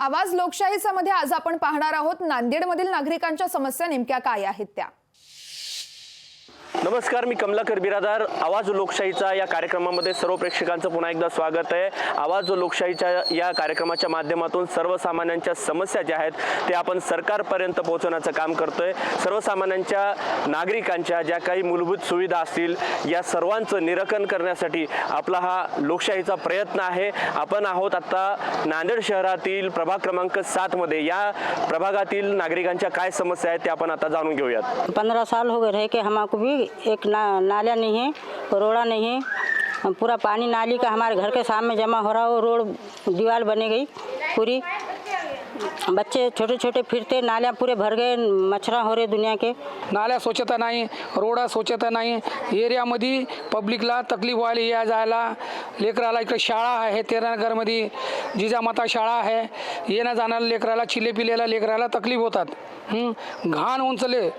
आवाज लोकशाहीचा मध्ये आज आपण पाहणार आहोत नांदेडमधील नागरिकांच्या समस्या नेमक्या काय आहेत त्या। नमस्कार, मी कमलाकर बिरादार। आवाज लोकशाहीचा या कार्यक्रमामध्ये सर्व प्रेक्षकांचं पुन्हा एकदा स्वागत आहे। आवाज लोकशाहीच्या या कार्यक्रमाच्या माध्यमातून सर्वसामान्यांच्या समस्या ज्या आहेत ते आपण सरकारपर्यंत पोहोचवण्याचं काम करतोय। सर्वसामान्यांच्या नागरिकांच्या ज्या काही मूलभूत सुविधा असतील या सर्वांचं निराकरण करण्यासाठी आपला हा लोकशाहीचा प्रयत्न आहे। आपण आहोत आता नांदेड शहरातील प्रभाग क्रमांक 7 मध्ये। या प्रभागातील नागरिकांच्या काय समस्या आहेत ते आपण आता जाणून घेऊयात। 15 साल हो गए रहे कि हमको भी एक नाला नहीं है, रोड़ा नहीं है। पूरा पानी नाली का हमारे घर के सामने जमा हो रहा, वो रोड दीवार बने गई पूरी। बच्चे छोटे छोटे फिरते, नालियाँ पूरे भर गए, मच्छरा हो रहे दुनिया के। नाल्या स्वच्छता नाही, रोडा स्वच्छता नाही, एरियामध्ये पब्लिकला तकलीफ व्हायला या जायला। लेकराला इकडे शाळा आहे तेरानगरमध्ये, जिजामाता शाळा आहे, येणं जाणाऱ्या लेकराला चिले पिलेला लेकराला तकलीफ होतात। घाण उंचले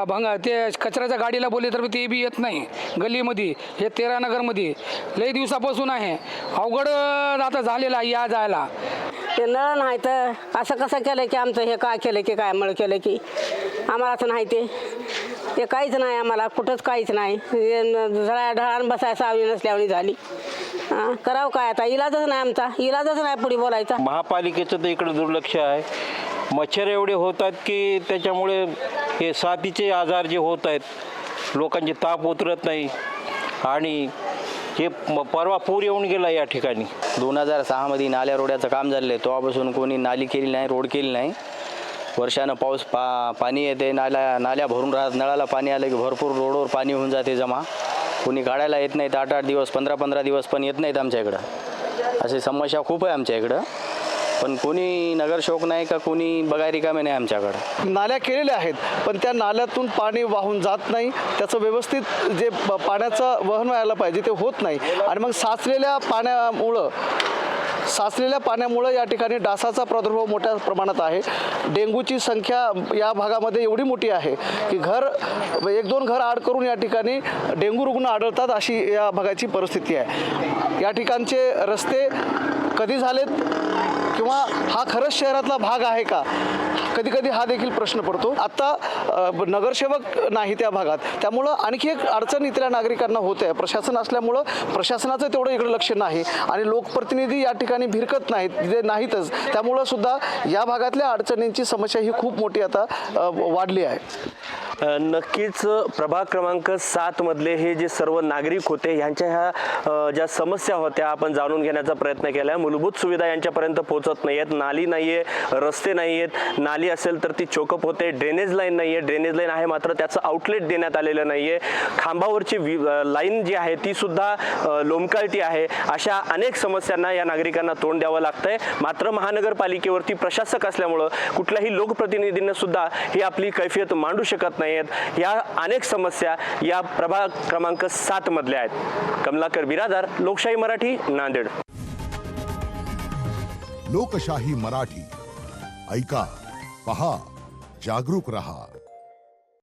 भंग ते कचऱ्याच्या गाडीला बोलले तर ते बी येत नाही गल्लीमध्ये। हे तेरानगरमध्ये लई दिवसापासून आहे, अवघड आता झालेला आहे या जायला। ते नळ नाही तर असं कसं केलं की आमचं हे काय केलं की काय मळ केलं की आम्हाला असं नाही ते काहीच नाही, आम्हाला कुठंच काहीच नाही। जरा ढळान बसायला सावली नसल्यावणी झाली। करावं काय आता, इलाजच नाही, आमचा इलाजच नाही पुढे बोलायचा। महापालिकेचं तर इकडे दुर्लक्ष आहे। मच्छर एवढे होत आहेत की त्याच्यामुळे हे साथीचे आजार जे होत आहेत, लोकांचे ताप उतरत नाही। आणि हे परवा पूर येऊन गेला या ठिकाणी। 2006 मध्ये नाल्या रोड्याचं काम झालं आहे, तेव्हापासून कोणी नाली केली नाही, रोड केली नाही। वर्षानं पाऊस पाणी येते, नाल्या भरून राहत, नळाला पाणी आलं की भरपूर रोडवर पाणी होऊन जाते जमा। कोणी काढायला येत नाहीत, 8-8 दिवस 15-15 दिवस पण येत नाहीत आमच्या इकडं। अशी समस्या खूप आहे आमच्या इकडं, पण कोणी नगरसेवक नाही का कोणी बघायला रिकामे नाही आमच्याकडं। नाल्या केलेल्या आहेत पण त्या नाल्यातून पाणी वाहून जात नाही, त्याचं व्यवस्थित जे पाण्याचं वहन व्हायला पाहिजे ते होत नाही। आणि मग साचलेल्या पाण्यामुळं या ठिकाणी डासाचा प्रादुर्भाव मोठ्या प्रमाणात आहे। डेंग्यूची संख्या या भागामध्ये एवढी मोठी आहे की 1-2 घर आड करून या ठिकाणी डेंग्यू रुग्ण आढळतात, अशी या भागाची परिस्थिती आहे। या ठिकाणचे रस्ते कधी झालेत किंवा हा खरंच शहरातला भाग आहे का, कधी कधी हा देखील प्रश्न पडतो। आता नगरसेवक नाही त्या भागात, त्यामुळं आणखी एक अडचण इथल्या नागरिकांना होते। प्रशासन असल्यामुळं प्रशासनाचं तेवढं इकडे लक्ष नाही आणि लोकप्रतिनिधी या ठिकाणी भिरकत नाहीतच, त्यामुळं सुद्धा या भागातल्या अडचणींची समस्या ही खूप मोठी आता वाढली आहे। नक्कीच प्रभाग क्रमांक 7 मधले हे जे सर्व नागरिक होते यांच्या ह्या ज्या समस्या होत्या आपण जाणून घेण्याचा प्रयत्न केला। मूलभूत सुविधा यांच्यापर्यंत पोहोचत नाहीयेत, नाली नाहीये, रस्ते नाहीयेत। नाली असेल तर ती चोकअप होते, ड्रेनेज लाईन नाहीये, ड्रेनेज लाईन आहे मात्र त्याचं आउटलेट देण्यात आलेलं नाहीये। खांबावरची लाईन जी आहे ती सुद्धा लोंबकळती आहे। अशा अनेक समस्यांना या नागरिकांना तोंड द्यावं लागतंय। मात्र महानगरपालिकेवरती प्रशासक असल्यामुळं कुठल्याही लोकप्रतिनिधींनी सुद्धा ही आपली कैफियत मांडू शकत नाही। या अनेक समस्या या प्रभाग क्रमांक 7 मधल्या आहेत। कमलाकर बिरादार, लोकशाही मराठी, नांदेड। लोकशाही मराठी ऐका, पहा, जागरूक रहा।